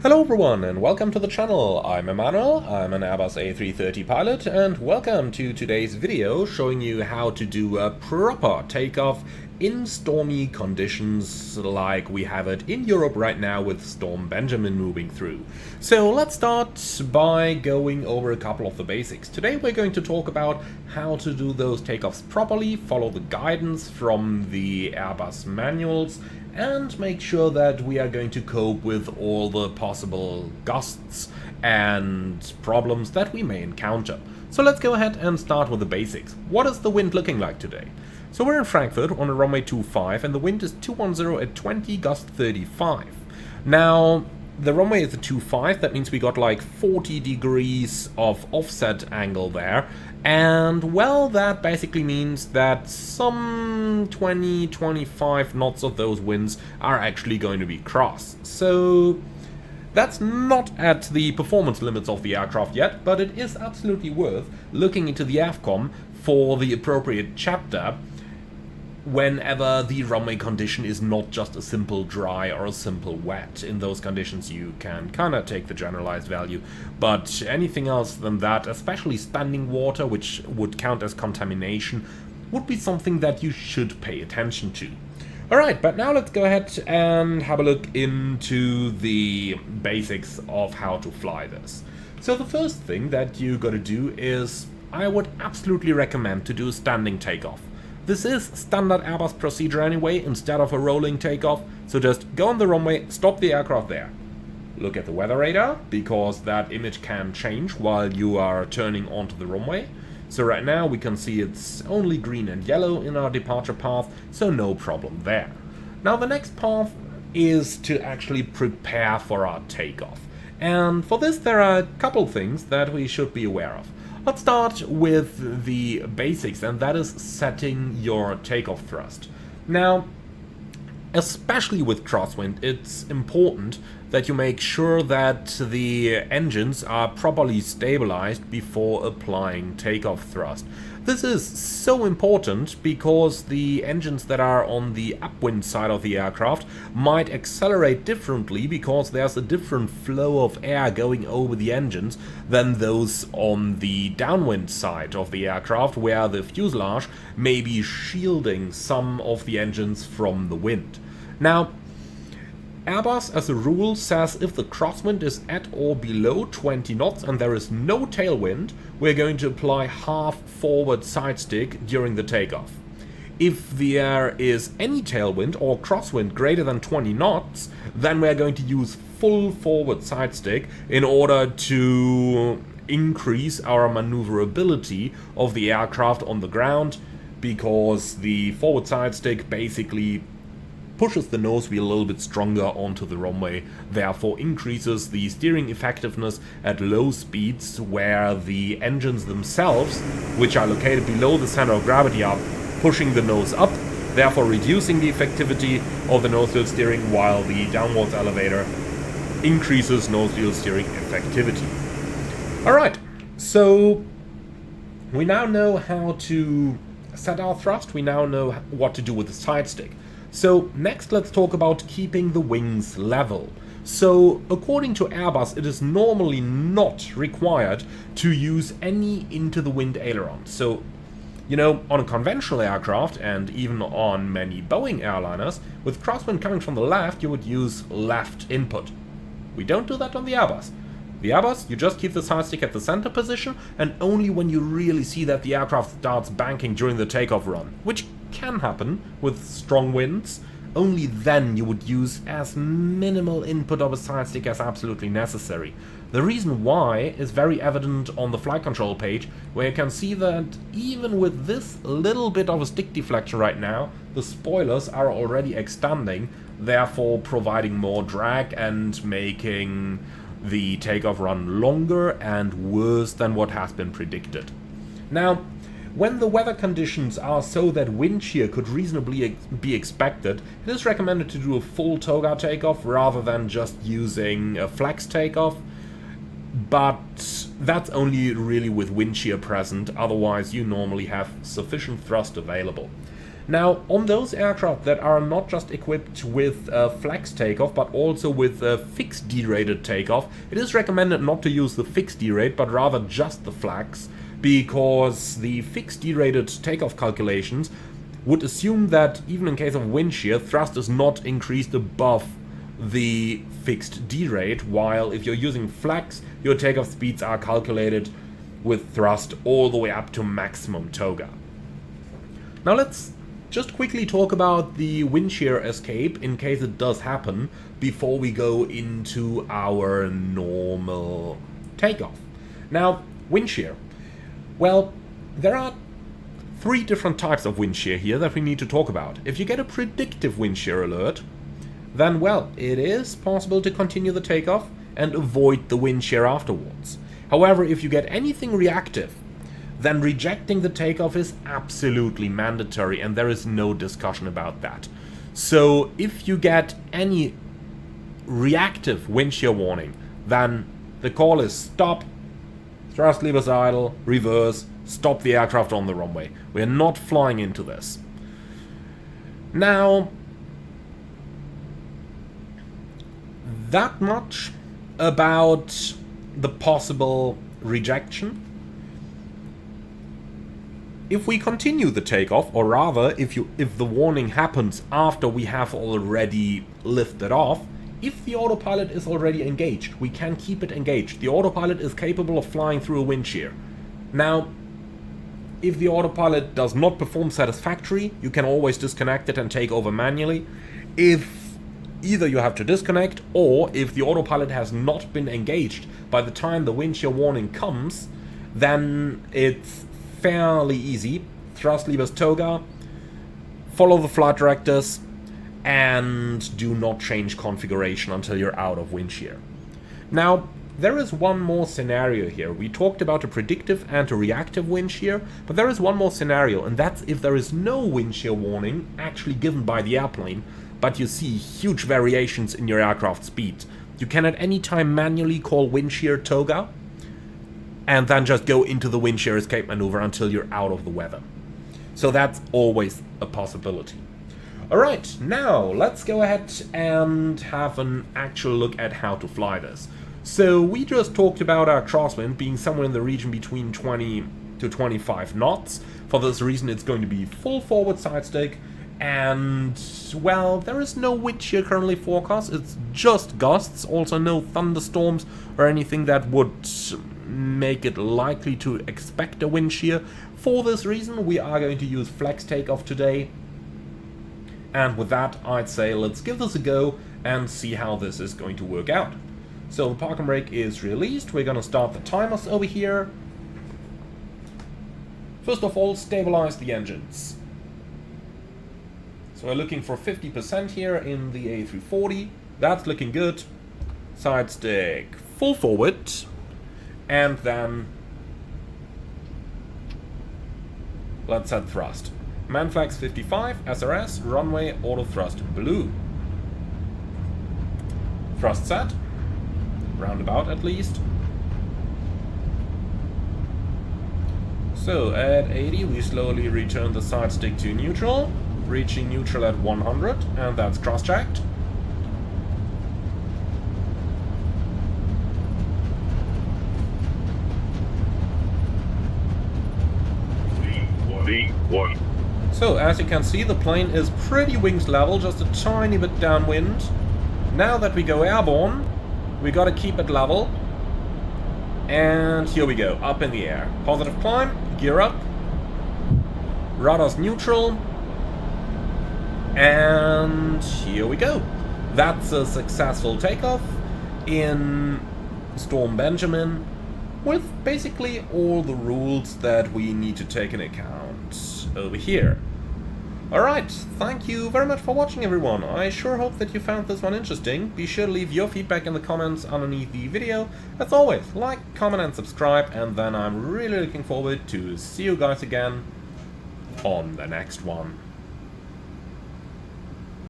Hello everyone and welcome to the channel. I'm Emmanuel, I'm an Airbus A330 pilot, and welcome to today's video showing you how to do a proper takeoff in stormy conditions like we have it in Europe right now with Storm Benjamin moving through. So let's start by going over a couple of the basics. Today we're going to talk about how to do those takeoffs properly, follow the guidance from the Airbus manuals, and make sure that we are going to cope with all the possible gusts and problems that we may encounter. So let's go ahead and start with the basics. What is the wind looking like today? So we're in Frankfurt on a runway 25 and the wind is 210 at 20, gust 35. Now, the runway is a 25, that means we got like 40 degrees of offset angle there. And well, that basically means that some 20-25 knots of those winds are actually going to be cross. So that's not at the performance limits of the aircraft yet, but it is absolutely worth looking into the AFCOM for the appropriate chapter whenever the runway condition is not just a simple dry or a simple wet. In those conditions you can kind of take the generalized value, but anything else than that, especially standing water, which would count as contamination, would be something that you should pay attention to. Alright, but now let's go ahead and have a look into the basics of how to fly this. So the first thing that you gotta do is, I would absolutely recommend to do a standing takeoff. This is standard Airbus procedure anyway, instead of a rolling takeoff, so just go on the runway, stop the aircraft there. Look at the weather radar, because that image can change while you are turning onto the runway. So right now we can see it's only green and yellow in our departure path, so no problem there. Now the next path is to actually prepare for our takeoff. And for this there are a couple things that we should be aware of. Let's start with the basics, and that is setting your takeoff thrust. Now, especially with crosswind, it's important that you make sure that the engines are properly stabilized before applying takeoff thrust. This is so important because the engines that are on the upwind side of the aircraft might accelerate differently because there's a different flow of air going over the engines than those on the downwind side of the aircraft, where the fuselage may be shielding some of the engines from the wind. Now, Airbus, as a rule, says if the crosswind is at or below 20 knots and there is no tailwind, we're going to apply half forward side stick during the takeoff. If there is any tailwind or crosswind greater than 20 knots, then we're going to use full forward side stick in order to increase our maneuverability of the aircraft on the ground, because the forward side stick basically pushes the nose wheel a little bit stronger onto the runway, therefore increases the steering effectiveness at low speeds where the engines themselves, which are located below the center of gravity, are pushing the nose up, therefore reducing the effectivity of the nose wheel steering, while the downwards elevator increases nose wheel steering effectivity. Alright, so we now know how to set our thrust, we now know what to do with the side stick. So next let's talk about keeping the wings level. So according to Airbus, it is normally not required to use any into the wind aileron. So, you know, on a conventional aircraft and even on many Boeing airliners, with crosswind coming from the left, you would use left input. We don't do that on the Airbus. The Airbus, you just keep the side stick at the center position, and only when you really see that the aircraft starts banking during the takeoff run, which can happen with strong winds, only then you would use as minimal input of a side stick as absolutely necessary. The reason why is very evident on the flight control page, where you can see that even with this little bit of a stick deflection right now, the spoilers are already extending, therefore providing more drag and making the takeoff run longer and worse than what has been predicted. Now, when the weather conditions are so that wind shear could reasonably be expected, it is recommended to do a full toga takeoff rather than just using a flex takeoff, but that's only really with wind shear present, otherwise you normally have sufficient thrust available. Now, on those aircraft that are not just equipped with flex takeoff, but also with fixed derated takeoff, it is recommended not to use the fixed derate, but rather just the flex, because the fixed derated takeoff calculations would assume that even in case of wind shear, thrust is not increased above the fixed derate, while if you're using flex, your takeoff speeds are calculated with thrust all the way up to maximum toga. Now let's just quickly talk about the wind shear escape in case it does happen before we go into our normal takeoff. Now, wind shear. Well, there are 3 different types of wind shear here that we need to talk about. If you get a predictive wind shear alert, then well, it is possible to continue the takeoff and avoid the wind shear afterwards. However, if you get anything reactive, then rejecting the takeoff is absolutely mandatory, and there is no discussion about that. So if you get any reactive wind shear warning, then the call is stop, thrust levers idle, reverse, stop the aircraft on the runway. We are not flying into this. Now, that much about the possible rejection. If we continue the takeoff, or rather, if the warning happens after we have already lifted off, if the autopilot is already engaged, we can keep it engaged. The autopilot is capable of flying through a wind shear. Now, if the autopilot does not perform satisfactory, you can always disconnect it and take over manually. If either you have to disconnect, or if the autopilot has not been engaged by the time the wind shear warning comes, then it's fairly easy. Thrust levers toga, follow the flight directives, and do not change configuration until you're out of wind shear. Now, there is one more scenario here. We talked about a predictive and a reactive wind shear, but there is one more scenario, and that's if there is no wind shear warning actually given by the airplane, but you see huge variations in your aircraft speed. You can at any time manually call wind shear toga, and then just go into the wind shear escape maneuver until you're out of the weather. So that's always a possibility. Alright, now let's go ahead and have an actual look at how to fly this. So we just talked about our crosswind being somewhere in the region between 20 to 25 knots. For this reason it's going to be full forward side stick, and well, there is no wind shear currently forecast, it's just gusts, also no thunderstorms or anything that would make it likely to expect a wind shear. For this reason we are going to use flex takeoff today, and with that I'd say let's give this a go and see how this is going to work out. So the parking brake is released, we're gonna start the timers over here. First of all, stabilize the engines. So we're looking for 50% here in the A340, that's looking good. Side stick full forward, and then let's set thrust. Manflex 55, SRS, runway, auto thrust blue. Thrust set, roundabout at least. So at 80 we slowly return the side stick to neutral, reaching neutral at 100, and that's cross-checked. So as you can see, the plane is pretty wings level, just a tiny bit downwind. Now that we go airborne, we gotta keep it level. And here we go, up in the air. Positive climb, gear up. Radar's neutral. And here we go. That's a successful takeoff in Storm Benjamin, with basically all the rules that we need to take into account over here. Alright, thank you very much for watching everyone. I sure hope that you found this one interesting. Be sure to leave your feedback in the comments underneath the video. As always, like, comment and subscribe, and then I'm really looking forward to see you guys again on the next one.